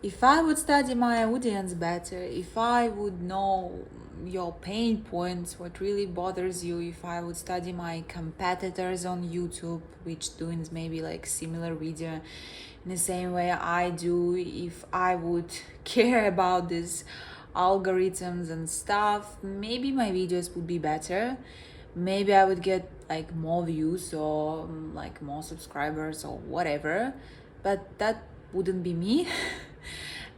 If I would study my audience better, if I would know your pain points, what really bothers you, if I would study my competitors on YouTube, which doing maybe like similar video in the same way I do, if I would care about these algorithms and stuff, maybe my videos would be better. Maybe I would get like more views or like more subscribers or whatever, but that wouldn't be me.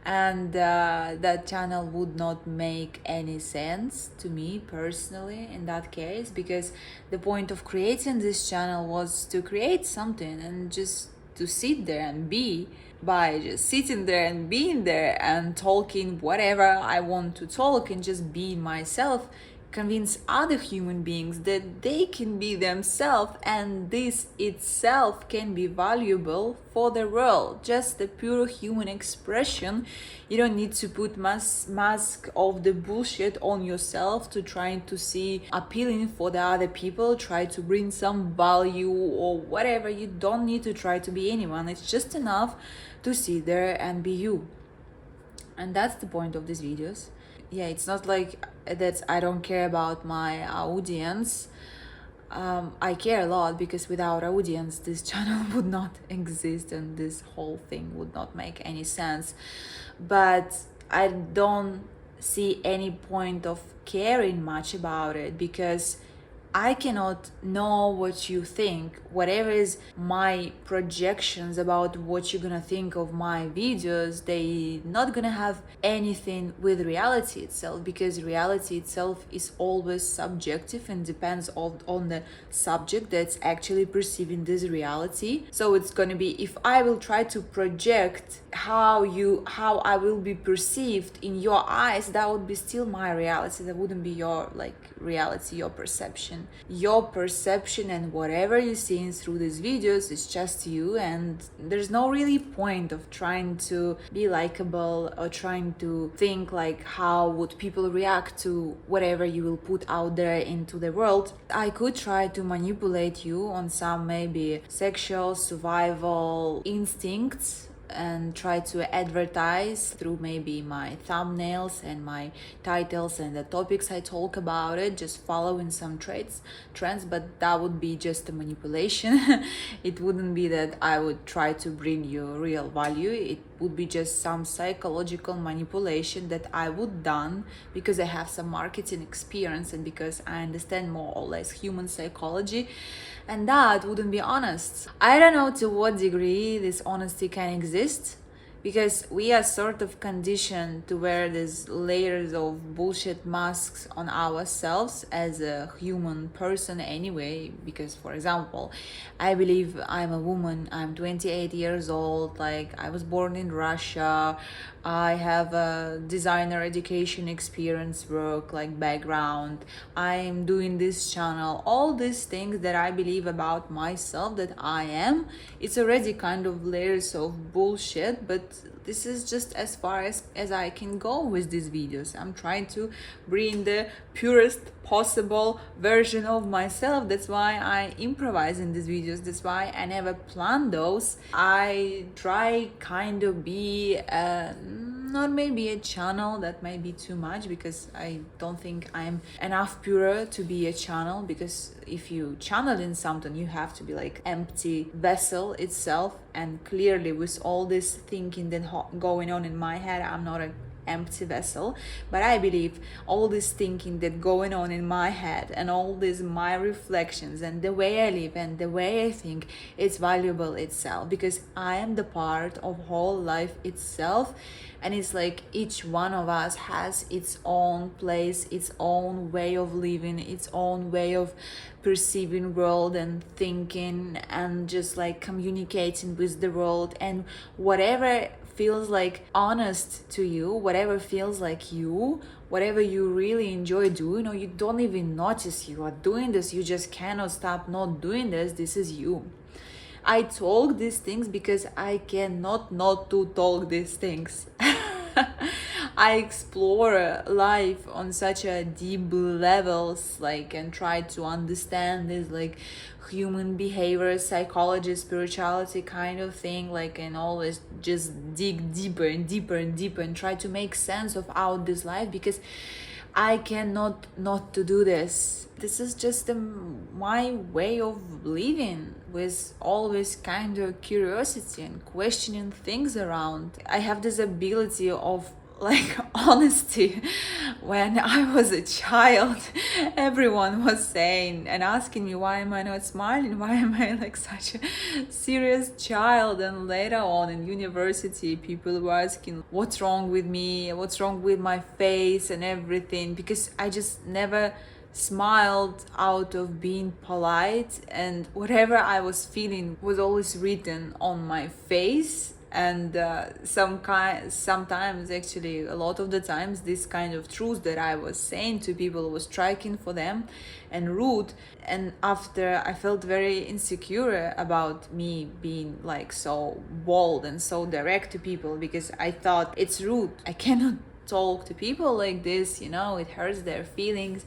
And that channel would not make any sense to me personally in that case, because the point of creating this channel was to create something and just to sit there and be. By just sitting there and being there and talking whatever I want to talk and just be myself, convince other human beings that they can be themselves, and this itself can be valuable for the world. Just the pure human expression. You don't need to put mask of the bullshit on yourself to trying to see appealing for the other people, try to bring some value or whatever. You don't need to try to be anyone. It's just enough to sit there and be you. And that's the point of these videos. Yeah, it's not like that I don't care about my audience. I care a lot, because without audience this channel would not exist and this whole thing would not make any sense. But I don't see any point of caring much about it, because I cannot know what you think. Whatever is my projections about what you're gonna think of my videos, they not gonna have anything with reality itself, because reality itself is always subjective and depends on the subject that's actually perceiving this reality. So it's gonna be, if I will try to project how I will be perceived in your eyes, that would be still my reality. That wouldn't be your reality, your perception. Your perception and whatever you're seeing through these videos is just you, and there's no really point of trying to be likable or trying to think like how would people react to whatever you will put out there into the world. I could try to manipulate you on some maybe sexual survival instincts and try to advertise through maybe my thumbnails and my titles and the topics I talk about it, just following some trends, but that would be just a manipulation. It wouldn't be that I would try to bring you real value. It would be just some psychological manipulation that I would done because I have some marketing experience and because I understand more or less human psychology, and that wouldn't be honest. I don't know to what degree this honesty can exist, because we are sort of conditioned to wear these layers of bullshit masks on ourselves as a human person anyway. Because, for example, I believe I'm a woman, I'm 28 years old, like I was born in Russia, I have a designer education experience, work like background, I'm doing this channel, all these things that I believe about myself that I am. It's already kind of layers of bullshit, but this is just as far as I can go with these videos. I'm trying to bring the purest possible version of myself. That's why I improvise in these videos. That's why I never plan those. I try kind of be not maybe a channel, that might be too much, because I don't think I'm enough pure to be a channel. Because if you channel in something, you have to be like empty vessel itself, and clearly with all this thinking that going on in my head, I'm not an empty vessel. But I believe all this thinking that going on in my head and all these my reflections and the way I live and the way I think, it's valuable itself, because I am the part of whole life itself. And it's like each one of us has its own place, its own way of living, its own way of perceiving world and thinking and just like communicating with the world. And whatever feels like honest to you, whatever feels like you, whatever you really enjoy doing, or you don't even notice you are doing this, you just cannot stop not doing this is you. I talk these things because I cannot not to talk these things. I explore life on such a deep levels, like, and try to understand this, like, human behavior, psychology, spirituality kind of thing, like, and always just dig deeper and deeper and deeper and try to make sense of out this life, because I cannot not to do this. This is just my way of living, with always kind of curiosity and questioning things around. I have this ability of, like, honesty. When I was a child, everyone was saying and asking me, why am I not smiling, why am I like such a serious child? And later on in university, people were asking what's wrong with me, what's wrong with my face and everything, because I just never smiled out of being polite, and whatever I was feeling was always written on my face. And sometimes, actually a lot of the times, this kind of truth that I was saying to people was striking for them and rude. And after, I felt very insecure about me being like so bold and so direct to people, because I thought it's rude, I cannot talk to people like this, it hurts their feelings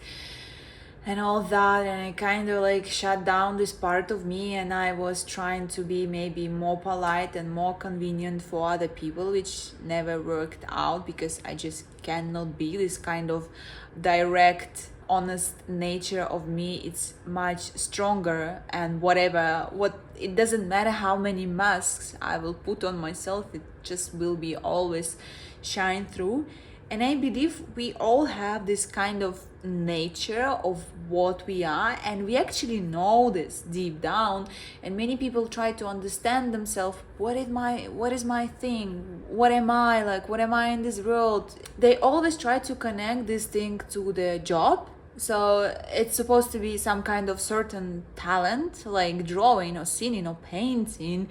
and all that. And I kind of like shut down this part of me, and I was trying to be maybe more polite and more convenient for other people, which never worked out, because I just cannot be this kind of direct, honest nature of me. It's much stronger, and it doesn't matter how many masks I will put on myself, it just will be always shine through. And I believe we all have this kind of nature of what we are, and we actually know this deep down. And many people try to understand themselves. What is my thing? What am I like? What am I in this world? They always try to connect this thing to the job. So it's supposed to be some kind of certain talent, like drawing or singing or painting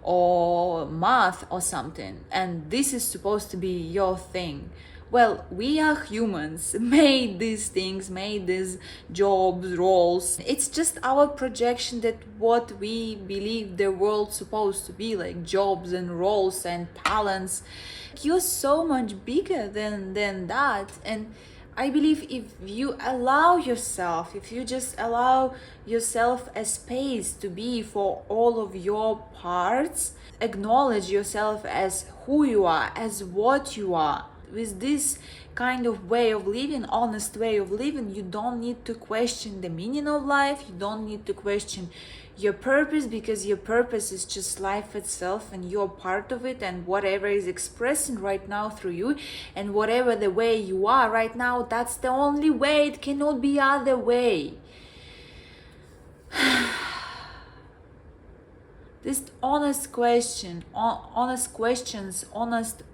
or math or something. And this is supposed to be your thing. Well, we are humans, made these things, made these jobs, roles. It's just our projection that what we believe the world's supposed to be, like jobs and roles and talents. You're so much bigger than that. And I believe if you allow yourself, if you just allow yourself a space to be for all of your parts, acknowledge yourself as who you are, as what you are. With this kind of way of living, honest way of living, you don't need to question the meaning of life. You don't need to question your purpose, because your purpose is just life itself, and you're part of it. And whatever is expressing right now through you, and whatever the way you are right now, that's the only way. It cannot be other way. This honest questions, honest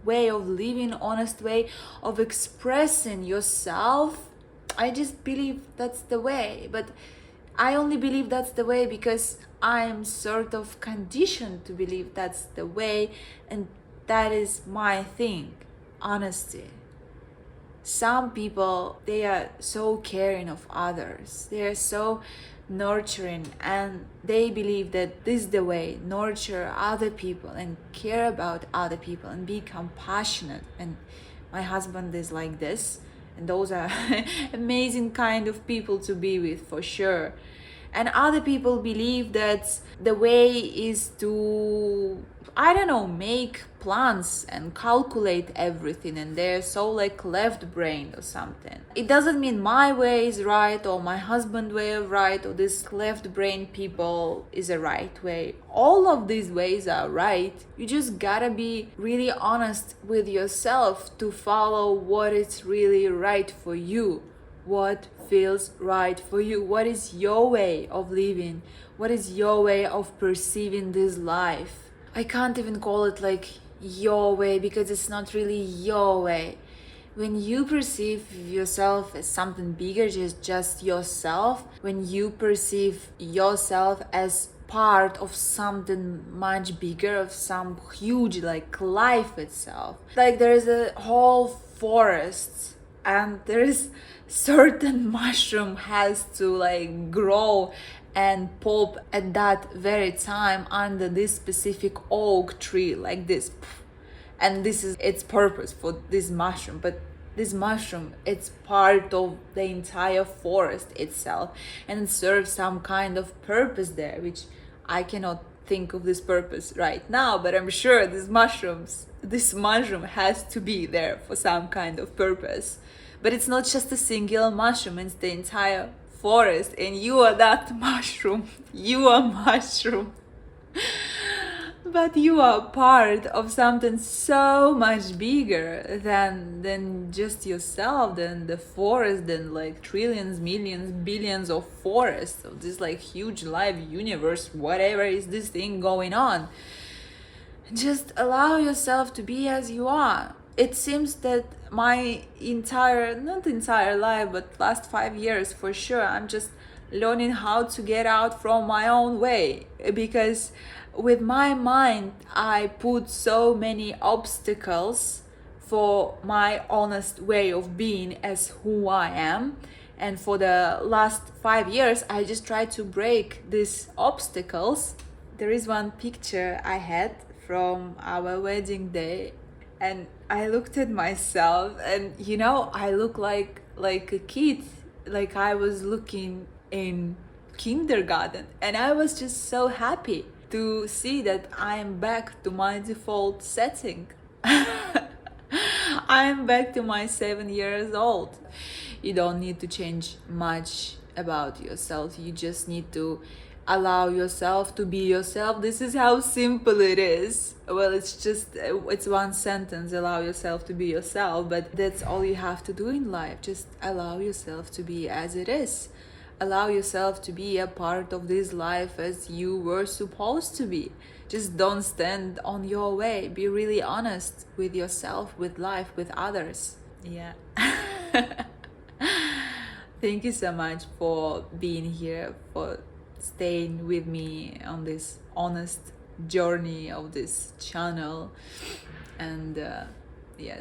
way of living, honest way of expressing yourself, I just believe that's the way. But I only believe that's the way because I'm sort of conditioned to believe that's the way, and that is my thing, honesty. Some people, they are so caring of others, they are so nurturing, and they believe that this is the way, nurture other people and care about other people and be compassionate. And my husband is like this, and those are amazing kind of people to be with, for sure. And other people believe that the way is to, I don't know, make plans and calculate everything, and they're so like left-brained or something. It doesn't mean my way is right or my husband's way of right, or this left-brained people is a right way. All of these ways are right. You just gotta be really honest with yourself to follow what is really right for you. What feels right for you? What is your way of living? What is your way of perceiving this life? I can't even call it like your way, because it's not really your way. When you perceive yourself as something bigger, just yourself, when you perceive yourself as part of something much bigger, of some huge, like life itself, like there is a whole forest, and there is certain mushroom has to like grow and pop at that very time under this specific oak tree, like this, and this is its purpose for this mushroom. But this mushroom, it's part of the entire forest itself, and it serves some kind of purpose there, which I cannot think of this purpose right now, but I'm sure this mushroom has to be there for some kind of purpose. But it's not just a single mushroom, it's the entire forest, and you are that mushroom. You are mushroom. But you are part of something so much bigger than just yourself, than the forest, than like trillions, millions, billions of forests of this like huge live universe, whatever is this thing going on. Just allow yourself to be as you are. It seems that my not entire life, but last 5 years for sure, I'm just learning how to get out from my own way, because with my mind I put so many obstacles for my honest way of being as who I am. And for the last 5 years I just tried to break these obstacles. There is one picture I had from our wedding day, and I looked at myself, and I look like a kid, like I was looking in kindergarten, and I was just so happy to see that I am back to my default setting. I am back to my 7 years old. You don't need to change much about yourself. You just need to allow yourself to be yourself. This is how simple it is. Well, it's one sentence, allow yourself to be yourself, but that's all you have to do in life. Just allow yourself to be as it is. Allow yourself to be a part of this life as you were supposed to be. Just don't stand on your way. Be really honest with yourself, with life, with others. Yeah. Thank you so much for being here, for staying with me on this honest journey of this channel, and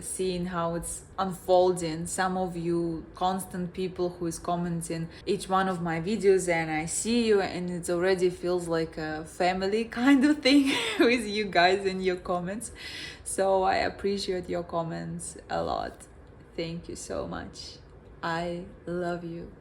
seeing how it's unfolding. Some of you constant people who is commenting each one of my videos, and I see you, and it already feels like a family kind of thing with you guys and your comments. So I appreciate your comments a lot. Thank you so much. I love you.